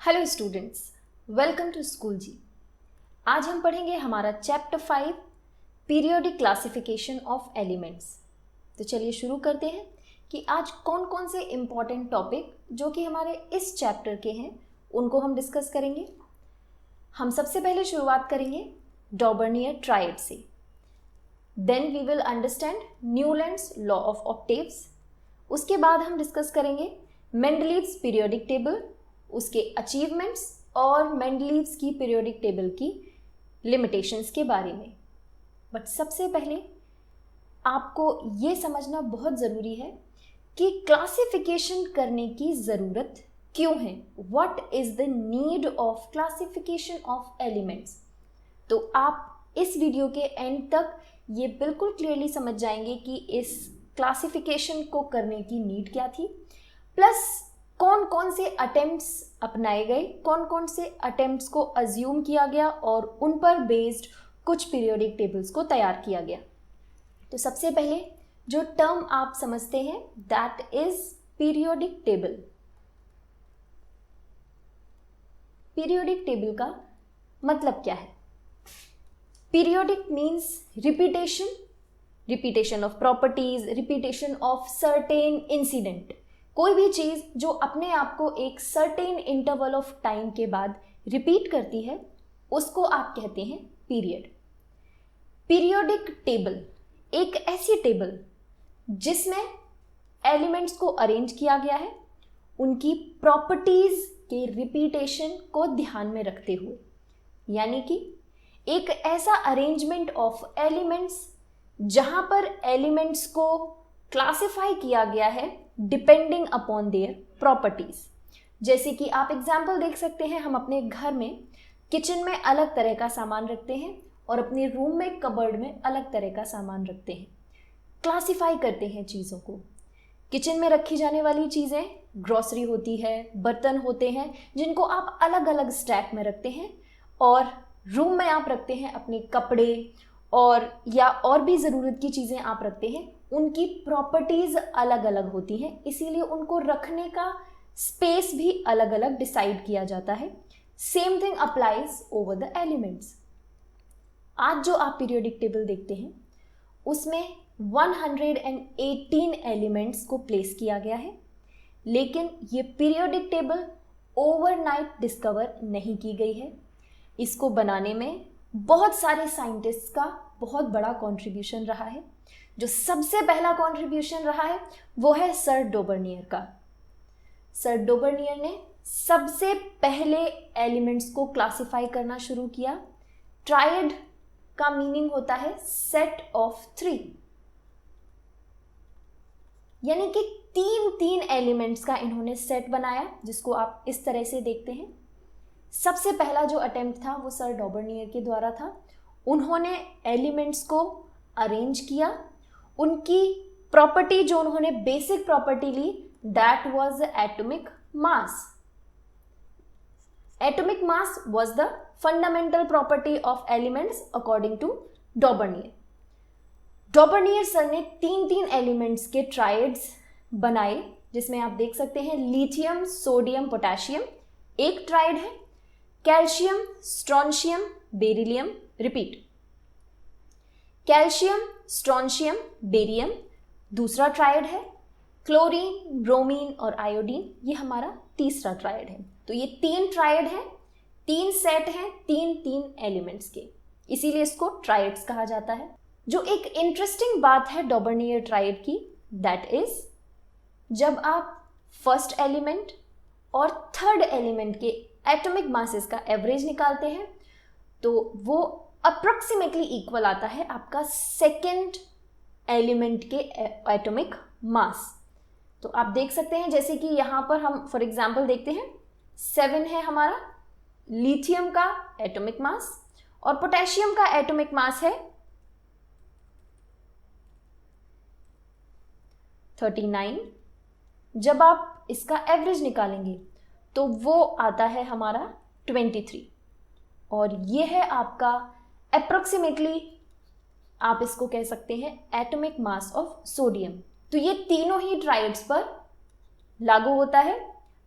Hello students, welcome to school जी। आज हम पढ़ेंगे हमारा chapter 5 periodic classification of elements. तो चलिए शुरू करते हैं कि आज कौन कौन से इम्पॉर्टेंट टॉपिक जो कि हमारे इस चैप्टर के हैं उनको हम डिस्कस करेंगे। हम सबसे पहले शुरुआत करेंगे डॉबर्नियर ट्रायड से। Then we will understand Newlands law of octaves. उसके बाद हम डिस्कस करेंगे मेंडलीव्स पीरियोडिक टेबल, उसके अचीवमेंट्स और मेंडलीव्स की पीरियोडिक टेबल की लिमिटेशंस के बारे में। बट सबसे पहले आपको ये समझना बहुत ज़रूरी है कि क्लासिफिकेशन करने की ज़रूरत क्यों है। What is the need of classification of elements. तो आप इस वीडियो के एंड तक ये बिल्कुल क्लियरली समझ जाएंगे कि इस क्लासिफिकेशन को करने की नीड क्या थी, प्लस कौन कौन से अटेम्प्ट्स अपनाए गए, कौन कौन से अटेम्प्ट्स को अज्यूम किया गया और उन पर बेस्ड कुछ पीरियोडिक टेबल्स को तैयार किया गया। तो सबसे पहले जो टर्म आप समझते हैं that is periodic table. Periodic table का मतलब क्या है? Periodic means repetition of properties, repetition of certain incident. कोई भी चीज़ जो अपने आप को एक सर्टेन इंटरवल ऑफ टाइम के बाद रिपीट करती है उसको आप कहते हैं पीरियड। पीरियोडिक टेबल एक ऐसी टेबल जिसमें एलिमेंट्स को अरेंज किया गया है उनकी प्रॉपर्टीज के रिपीटेशन को ध्यान में रखते हुए, यानी कि एक ऐसा अरेंजमेंट ऑफ एलिमेंट्स जहां पर एलिमेंट्स को क्लासिफाई किया गया है डिपेंडिंग अपॉन देयर प्रॉपर्टीज। जैसे कि आप एग्जाम्पल देख सकते हैं, हम अपने घर में किचन में अलग तरह का सामान रखते हैं और अपने रूम में कबर्ड में अलग तरह का सामान रखते हैं। क्लासिफाई करते हैं चीज़ों को। किचन में रखी जाने वाली चीज़ें ग्रोसरी होती है, बर्तन होते हैं जिनको आप अलग अलग स्टैक में रखते हैं, और रूम में आप रखते हैं अपने कपड़े और भी ज़रूरत की चीज़ें आप रखते हैं। उनकी प्रॉपर्टीज़ अलग अलग होती हैं, इसीलिए उनको रखने का स्पेस भी अलग अलग डिसाइड किया जाता है। Same thing applies over the elements. आज जो आप पीरियोडिक टेबल देखते हैं उसमें 118 एलिमेंट्स को प्लेस किया गया है, लेकिन ये पीरियोडिक टेबल ओवरनाइट डिस्कवर नहीं की गई है। इसको बनाने में बहुत सारे साइंटिस्ट्स का बहुत बड़ा कंट्रीब्यूशन रहा है। जो सबसे पहला कंट्रीब्यूशन रहा है वो है सर डॉबर्नियर का। सर डॉबर्नियर ने सबसे पहले एलिमेंट्स को क्लासिफाई करना शुरू किया। ट्रायड का मीनिंग होता है सेट ऑफ 3, यानी कि तीन एलिमेंट्स का इन्होंने सेट बनाया, जिसको आप इस तरह से देखते हैं। सबसे पहला जो अटेम्प्ट था वो सर डॉबर्नियर के द्वारा था। उन्होंने एलिमेंट्स को अरेंज किया। उनकी प्रॉपर्टी जो उन्होंने बेसिक प्रॉपर्टी ली that was atomic mass. Atomic mass was the fundamental property of elements according to Dobereiner. Dobereiner sir ने तीन एलिमेंट्स के ट्रायड्स बनाए, जिसमें आप देख सकते हैं लिथियम, सोडियम, पोटेशियम एक ट्रायड है, calcium, strontium, beryllium, repeat, calcium, strontium, barium दूसरा ट्रायड है, क्लोरीन, ब्रोमीन और आयोडीन ये हमारा तीसरा ट्रायड है। तो ये 3 ट्रायड हैं, 3 सेट हैं, तीन एलिमेंट्स के, इसीलिए इसको ट्रायड्स कहा जाता है। जो एक इंटरेस्टिंग बात है डॉबर्नियर ट्रायड की दैट इज जब आप फर्स्ट एलिमेंट और थर्ड एलिमेंट के एटॉमिक मासेस का एवरेज निकालते हैं तो वो अप्रोक्सीमेटली इक्वल आता है आपका सेकेंड एलिमेंट के एटॉमिक मास। तो आप देख सकते हैं जैसे कि यहाँ पर हम फॉर एग्जांपल देखते हैं 7 है हमारा लिथियम का एटॉमिक मास और पोटेशियम का एटॉमिक मास है 39। जब आप इसका एवरेज निकालेंगे तो वो आता है हमारा 23, और ये है आपका अप्रोक्सीमेटली आप इसको कह सकते हैं एटॉमिक मास ऑफ सोडियम। तो ये तीनों ही ट्रायड्स पर लागू होता है,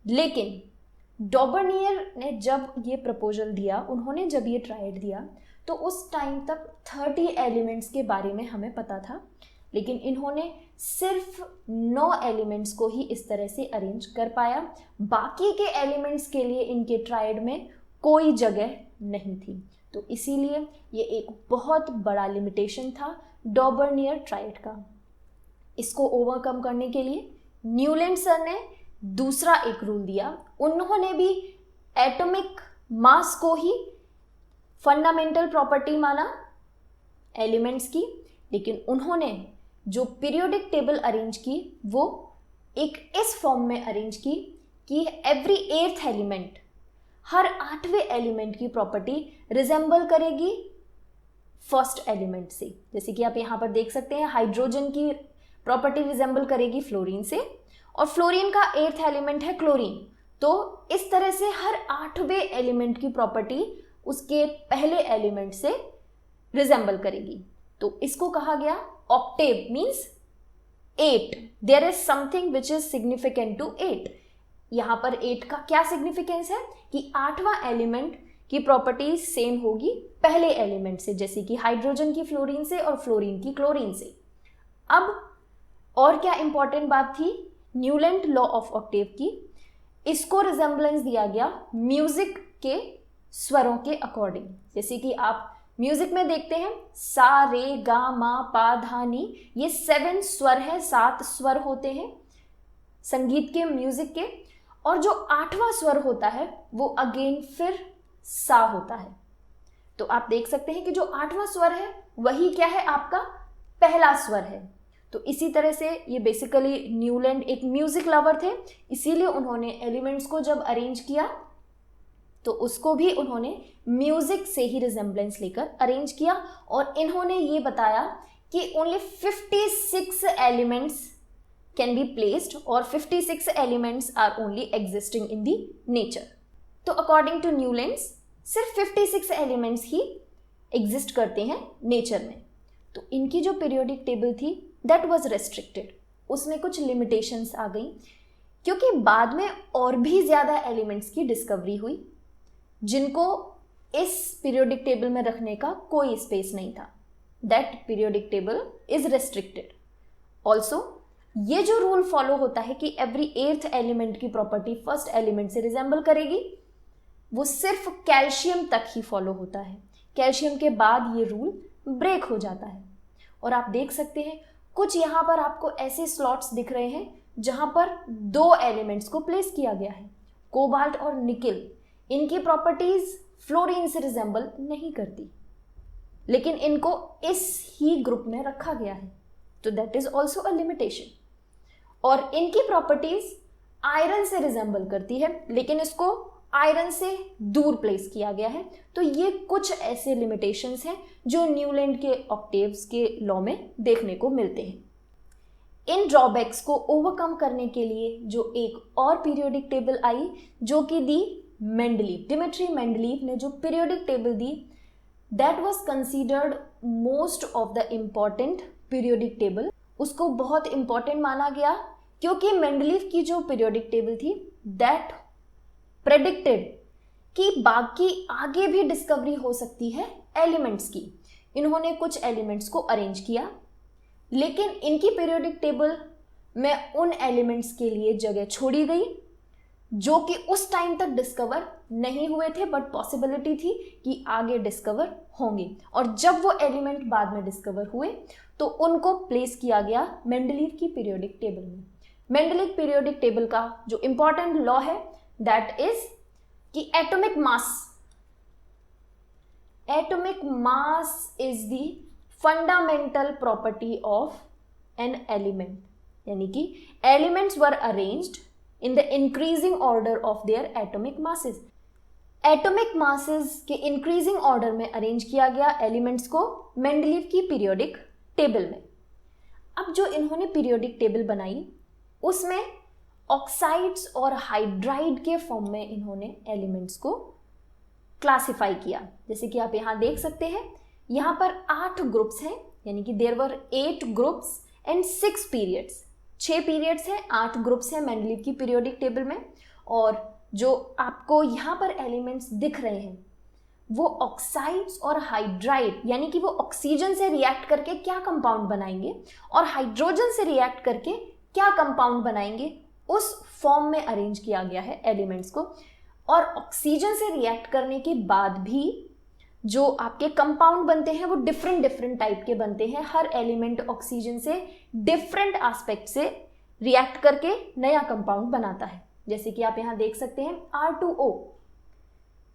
लेकिन डॉबर्नियर ने जब ये प्रपोजल दिया, उन्होंने जब ये ट्राइड दिया, तो उस टाइम तक 30 एलिमेंट्स के बारे में हमें पता था, लेकिन इन्होंने सिर्फ 9 एलिमेंट्स को ही इस तरह से अरेंज कर पाया। बाकी के एलिमेंट्स के लिए इनके ट्राइड में कोई जगह नहीं थी। तो इसीलिए ये एक बहुत बड़ा लिमिटेशन था डॉबर्नियर ट्राइड का। इसको ओवरकम करने के लिए न्यूलैंड सर ने दूसरा एक रूल दिया। उन्होंने भी एटॉमिक मास को ही फंडामेंटल प्रॉपर्टी माना एलिमेंट्स की, लेकिन उन्होंने जो पीरियोडिक टेबल अरेंज की वो एक इस फॉर्म में अरेंज की कि एवरी 8th एलिमेंट, हर 8वें एलिमेंट की प्रॉपर्टी रिजेंबल करेगी फर्स्ट एलिमेंट से। जैसे कि आप यहाँ पर देख सकते हैं, हाइड्रोजन की प्रॉपर्टी रिजेंबल करेगी फ्लोरीन से, और फ्लोरीन का 8th एलिमेंट है क्लोरीन। तो इस तरह से हर 8वें एलिमेंट की प्रॉपर्टी उसके पहले एलिमेंट से रिजेंबल करेगी। तो इसको कहा गया octave, means 8। There is something which is significant to 8। यहां पर 8 का क्या सिग्निफिकेंस है कि 8वां एलिमेंट की प्रॉपर्टी सेम होगी पहले एलिमेंट से, जैसे कि हाइड्रोजन की फ्लोरीन से और फ्लोरीन की क्लोरीन से। अब और क्या इंपॉर्टेंट बात थी न्यूलैंड लॉ ऑफ ऑक्टेव की, इसको रिजेंबलेंस दिया गया म्यूजिक के स्वरों के अकॉर्डिंग। जैसे कि आप म्यूजिक में देखते हैं सा रे गा मा पा धा नी, ये 7 स्वर है, 7 स्वर होते हैं संगीत के, म्यूजिक के। और जो 8वां स्वर होता है वो अगेन फिर सा होता है। तो आप देख सकते हैं कि जो 8वां स्वर है वही क्या है, आपका पहला स्वर है। तो इसी तरह से ये बेसिकली न्यूलैंड एक म्यूजिक लवर थे, इसीलिए उन्होंने एलिमेंट्स को जब अरेंज किया तो उसको भी उन्होंने म्यूजिक से ही रिजेंबलेंस लेकर अरेंज किया। और इन्होंने ये बताया कि only 56 elements can be placed और 56 elements are only existing in the nature. तो अकॉर्डिंग टू न्यूलैंड्स सिर्फ 56 एलिमेंट्स ही एग्जिस्ट करते हैं नेचर में। तो इनकी जो पीरियोडिक टेबल थी दैट वाज रेस्ट्रिक्टेड, उसमें कुछ लिमिटेशंस आ गई, क्योंकि बाद में और भी ज़्यादा एलिमेंट्स की डिस्कवरी हुई जिनको इस पीरियोडिक टेबल में रखने का कोई स्पेस नहीं था। That periodic table is restricted. Also ये जो रूल फॉलो होता है कि एवरी 8th एलिमेंट की प्रॉपर्टी फर्स्ट एलिमेंट से रिजेंबल करेगी, वो सिर्फ कैल्शियम तक ही फॉलो होता है। कैल्शियम के बाद ये रूल ब्रेक हो जाता है। और आप देख सकते हैं कुछ यहाँ पर आपको ऐसे स्लॉट्स दिख रहे हैं जहाँ पर 2 एलिमेंट्स को प्लेस किया गया है, कोबाल्ट और निकेल। इनकी प्रॉपर्टीज फ्लोरीन से रिजेंबल नहीं करती, लेकिन इनको इस ही ग्रुप में रखा गया है, तो that is also a limitation. और इनकी प्रॉपर्टीज आयरन से रिजेंबल करती है, लेकिन इसको आयरन से दूर प्लेस किया गया है। तो ये कुछ ऐसे लिमिटेशंस हैं जो न्यूलैंड के ऑक्टेव्स के लॉ में देखने को मिलते हैं। इन ड्रॉबैक्स को ओवरकम करने के लिए जो एक और पीरियोडिक टेबल आई, जो कि दी मेंडलीव, डिमिट्री मेंडलीव ने जो periodic table the, that was considered most of the important periodic table. उसको बहुत इंपॉर्टेंट माना गया क्योंकि मेंडलीव की जो पीरियोडिक टेबल थी दैट प्रेडिक्टेड कि बाकी आगे भी डिस्कवरी हो सकती है एलिमेंट्स की। इन्होंने कुछ एलिमेंट्स को अरेंज किया, लेकिन इनकी पीरियोडिक टेबल में उन एलिमेंट्स के लिए जगह छोड़ी गई जो कि उस टाइम तक डिस्कवर नहीं हुए थे, बट पॉसिबिलिटी थी कि आगे डिस्कवर होंगे। और जब वो एलिमेंट बाद में डिस्कवर हुए तो उनको प्लेस किया गया मेंडलीव की पीरियोडिक टेबल में। मेंडलीव पीरियोडिक टेबल का जो इंपॉर्टेंट लॉ है दैट इज कि atomic mass is the fundamental property of an element, यानी कि elements were arranged in the increasing order of their atomic masses। Atomic masses के increasing order में arrange किया गया एलिमेंट्स को मेंडलीव की पीरियोडिक टेबल में। अब जो इन्होंने पीरियोडिक टेबल बनाई उसमें ऑक्साइड्स और हाइड्राइड के फॉर्म में इन्होंने एलिमेंट्स को क्लासिफाई किया। जैसे कि आप यहाँ देख सकते हैं, यहाँ पर 8 ग्रुप्स हैं, यानी कि there were 8 groups and 6 periods. 6 periods हैं, 8 ग्रुप्स हैं मेंडलीव की पीरियोडिक टेबल में। और जो आपको यहाँ पर एलिमेंट्स दिख रहे हैं वो ऑक्साइड्स और हाइड्राइड यानी कि वो ऑक्सीजन से रिएक्ट करके क्या कंपाउंड बनाएंगे और हाइड्रोजन से रिएक्ट करके क्या कंपाउंड बनाएंगे, उस फॉर्म में अरेंज किया गया है एलिमेंट्स को। और ऑक्सीजन से रिएक्ट करने के बाद भी जो आपके कंपाउंड बनते हैं वो डिफरेंट डिफरेंट टाइप के बनते हैं। हर एलिमेंट ऑक्सीजन से डिफरेंट एस्पेक्ट से रिएक्ट करके नया कंपाउंड बनाता है, जैसे कि आप यहाँ देख सकते हैं R2O।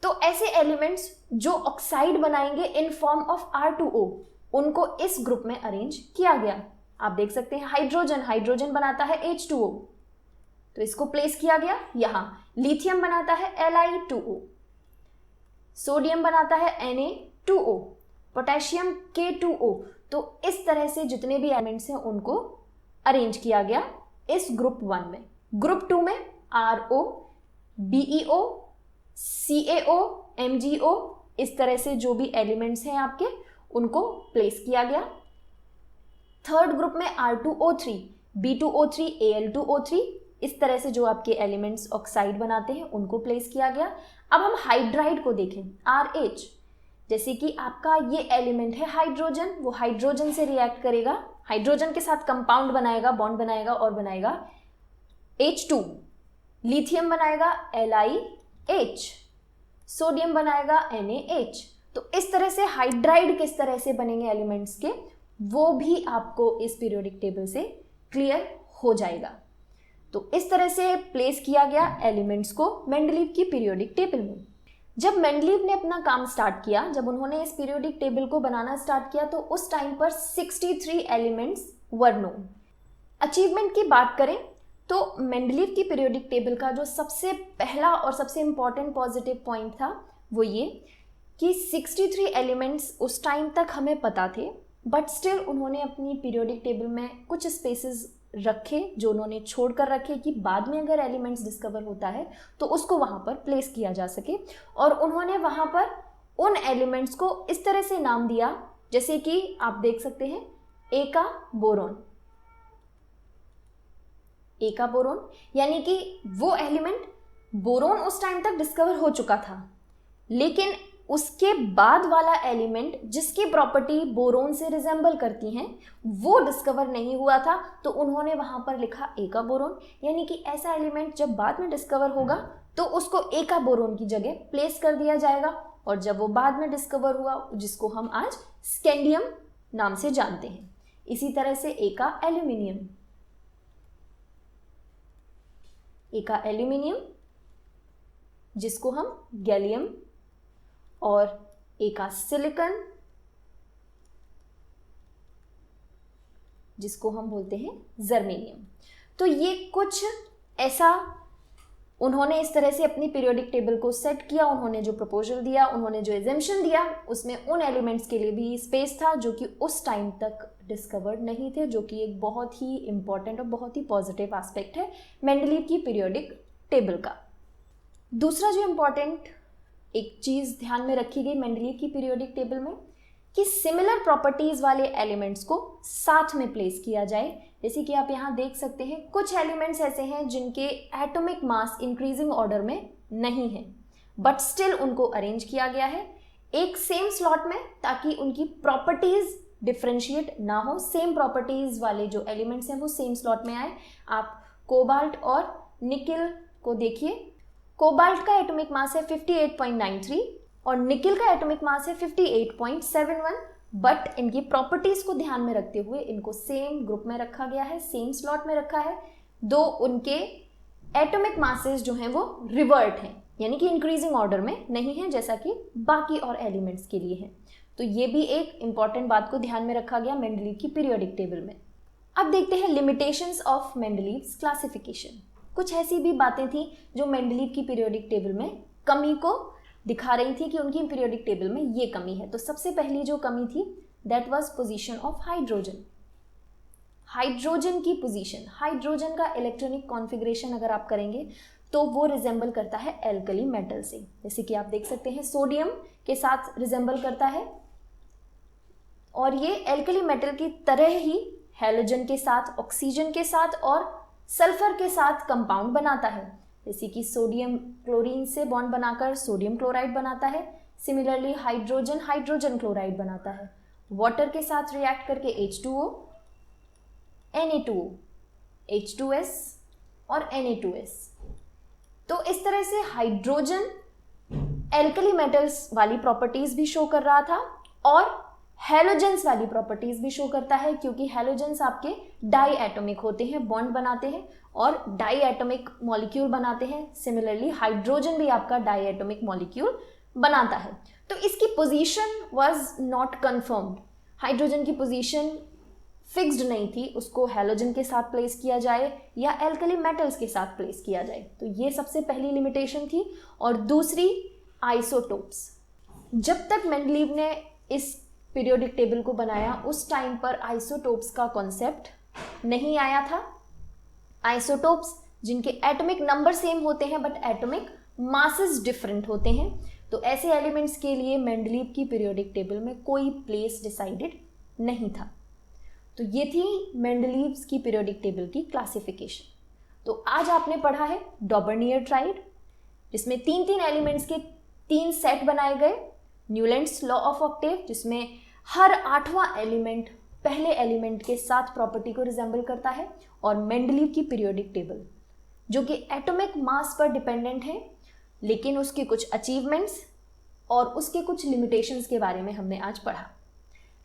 तो ऐसे एलिमेंट्स जो ऑक्साइड बनाएंगे इन फॉर्म ऑफ R2O, उनको इस ग्रुप में अरेंज किया गया। आप देख सकते हैं हाइड्रोजन बनाता है H2O, तो इसको प्लेस किया गया यहाँ। लिथियम बनाता है Li2O, सोडियम बनाता है Na2O, पोटेशियम K2O। तो इस तरह से जितने भी एलिमेंट्स हैं उनको अरेंज किया गया इस ग्रुप 1 में। ग्रुप 2 में RO, BeO, CaO, MgO, इस तरह से जो भी एलिमेंट्स हैं आपके उनको प्लेस किया गया। थर्ड ग्रुप में R2O3, B2O3, Al2O3, इस तरह से जो आपके एलिमेंट्स ऑक्साइड बनाते हैं उनको प्लेस किया गया। अब हम हाइड्राइड को देखें, RH, जैसे कि आपका ये एलिमेंट है हाइड्रोजन, वो हाइड्रोजन से रिएक्ट करेगा, हाइड्रोजन के साथ कंपाउंड बनाएगा, बॉन्ड बनाएगा और बनाएगा H2। लिथियम बनाएगा LiH, सोडियम बनाएगा NaH। तो इस तरह से हाइड्राइड किस तरह से बनेंगे एलिमेंट्स के, वो भी आपको इस पीरियोडिक टेबल से क्लियर हो जाएगा। तो इस तरह से प्लेस किया गया एलिमेंट्स को मेंडलीव की पीरियोडिक टेबल में। जब मेंडलीव ने अपना काम स्टार्ट किया, जब उन्होंने इस पीरियोडिक टेबल को बनाना स्टार्ट किया, तो उस टाइम पर 63 एलिमेंट्स वर नोन। अचीवमेंट की बात करें तो मेंडलीव की पीरियोडिक टेबल का जो सबसे पहला और सबसे इंपॉर्टेंट पॉजिटिव पॉइंट था वो ये कि 63 एलिमेंट्स उस टाइम तक हमें पता थे, बट स्टिल उन्होंने अपनी पीरियोडिक टेबल में कुछ स्पेसेस रखे जो उन्होंने छोड़ कर रखे कि बाद में अगर एलिमेंट्स डिस्कवर होता है तो उसको वहाँ पर प्लेस किया जा सके। और उन्होंने वहाँ पर उन एलिमेंट्स को इस तरह से नाम दिया, जैसे कि आप देख सकते हैं एका बोरोन। एका बोरोन यानी कि वो एलिमेंट, बोरोन उस टाइम तक डिस्कवर हो चुका था, लेकिन उसके बाद वाला एलिमेंट जिसकी प्रॉपर्टी बोरोन से रिजेंबल करती हैं वो डिस्कवर नहीं हुआ था, तो उन्होंने वहां पर लिखा एका बोरोन। यानी कि ऐसा एलिमेंट जब बाद में डिस्कवर होगा तो उसको एका बोरोन की जगह प्लेस कर दिया जाएगा, और जब वो बाद में डिस्कवर हुआ जिसको हम आज स्कैंडियम नाम से जानते हैं। इसी तरह से एका एल्यूमिनियम, एका एल्यूमिनियम जिसको हम गैलियम, और एका सिलिकॉन जिसको हम बोलते हैं जर्मेनियम। तो ये कुछ ऐसा उन्होंने इस तरह से अपनी पीरियोडिक टेबल को सेट किया। उन्होंने जो प्रपोजल दिया, उन्होंने जो एजम्पशन दिया, उसमें उन एलिमेंट्स के लिए भी स्पेस था जो कि उस टाइम तक डिस्कवर्ड नहीं थे, जो कि एक बहुत ही इंपॉर्टेंट और बहुत ही पॉजिटिव एस्पेक्ट है मेंडलीव की पीरियोडिक टेबल का। दूसरा जो इम्पॉर्टेंट एक चीज़ ध्यान में रखी गई मेंडलीव की पीरियोडिक टेबल में कि सिमिलर प्रॉपर्टीज़ वाले एलिमेंट्स को साथ में प्लेस किया जाए। जैसे कि आप यहाँ देख सकते हैं कुछ एलिमेंट्स ऐसे हैं जिनके एटॉमिक मास इंक्रीजिंग ऑर्डर में नहीं है, बट स्टिल उनको अरेंज किया गया है एक सेम स्लॉट में, ताकि उनकी प्रॉपर्टीज़ डिफ्रेंशिएट ना हो। सेम प्रॉपर्टीज़ वाले जो एलिमेंट्स हैं वो सेम स्लॉट में आए। आप कोबाल्ट और निकिल को देखिए, कोबाल्ट का एटॉमिक मास है 58.93 और निकिल का एटॉमिक मास है 58.71, बट इनकी प्रॉपर्टीज को ध्यान में रखते हुए इनको सेम ग्रुप में रखा गया है, सेम स्लॉट में रखा है, दो उनके एटॉमिक मासेस जो हैं वो रिवर्ट हैं, यानी कि इंक्रीजिंग ऑर्डर में नहीं है जैसा कि बाकी और एलिमेंट्स के लिए है। तो ये भी एक इंपॉर्टेंट बात को ध्यान में रखा गया मेंडलीव की पीरियोडिक टेबल में। अब देखते हैं लिमिटेशंस ऑफ मेंडलीव्स क्लासिफिकेशन। कुछ ऐसी भी बातें थी जो मेंडलीव की पीरियोडिक टेबल में कमी को दिखा रही थी कि उनकी पीरियोडिक टेबल में ये कमी है। तो सबसे पहली जो कमी थी that was position of hydrogen. Hydrogen की पोजीशन, हाइड्रोजन का इलेक्ट्रॉनिक कॉन्फ़िगरेशन अगर आप करेंगे तो वो रिजेंबल करता है एल्कली मेटल से। जैसे कि आप देख सकते हैं सोडियम के साथ रिजेंबल करता है, और ये एल्कली मेटल की तरह ही हैलोजन के साथ, ऑक्सीजन के साथ और सल्फर के साथ कंपाउंड बनाता है। जैसे कि सोडियम क्लोरीन से बॉन्ड बनाकर सोडियम क्लोराइड बनाता है। सिमिलरली हाइड्रोजन हाइड्रोजन क्लोराइड बनाता है। वाटर के साथ रिएक्ट करके H2O, Na2O, H2S और Na2S। तो इस तरह से हाइड्रोजन एल्कली मेटल्स वाली प्रॉपर्टीज भी शो कर रहा था और हैलोजेंस वाली प्रॉपर्टीज भी शो करता है, क्योंकि हैलोजेंस आपके डाई एटॉमिक होते हैं, बॉन्ड बनाते हैं और डाई एटॉमिक मॉलिक्यूल बनाते हैं। सिमिलरली हाइड्रोजन भी आपका डाई एटॉमिक मॉलिक्यूल बनाता है। तो इसकी position was not confirmed. Hydrogen की पोजीशन फिक्स्ड नहीं थी, उसको हैलोजन के साथ प्लेस किया जाए या एल्कली मेटल्स के साथ प्लेस किया जाए। तो ये सबसे पहली लिमिटेशन थी। और दूसरी आइसोटोप्स। जब तक मेंडलीव ने इस पीरियोडिक टेबल को बनाया उस टाइम पर आइसोटोप्स का कॉन्सेप्ट नहीं आया था। आइसोटोप्स जिनके एटॉमिक नंबर सेम होते हैं बट एटॉमिक मासेस डिफरेंट होते हैं। तो ऐसे एलिमेंट्स के लिए मेंडलीव की पीरियोडिक टेबल में कोई प्लेस डिसाइडेड नहीं था। तो ये थी मेंडलीव्स की पीरियोडिक टेबल की क्लासिफिकेशन। तो आज आपने पढ़ा है डॉबर्नियर ट्राइड, जिसमें 3 एलिमेंट्स के 3 सेट बनाए गए। न्यूलैंड्स लॉ ऑफ ऑक्टेव, जिसमें हर 8वां एलिमेंट पहले एलिमेंट के साथ प्रॉपर्टी को रिजेंबल करता है। और मेंडलीव की पीरियोडिक टेबल, जो कि एटॉमिक मास पर डिपेंडेंट है, लेकिन उसके कुछ अचीवमेंट्स और उसके कुछ लिमिटेशंस के बारे में हमने आज पढ़ा।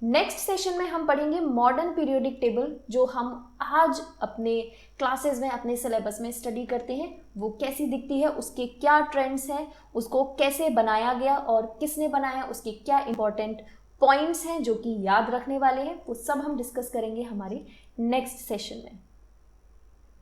नेक्स्ट सेशन में हम पढ़ेंगे मॉडर्न पीरियोडिक टेबल, जो हम आज अपने क्लासेस में, अपने सिलेबस में स्टडी करते हैं। वो कैसी दिखती है, उसके क्या ट्रेंड्स हैं, उसको कैसे बनाया गया और किसने बनाया, उसके क्या इंपॉर्टेंट पॉइंट्स हैं जो कि याद रखने वाले हैं, वो सब हम डिस्कस करेंगे हमारे नेक्स्ट सेशन में।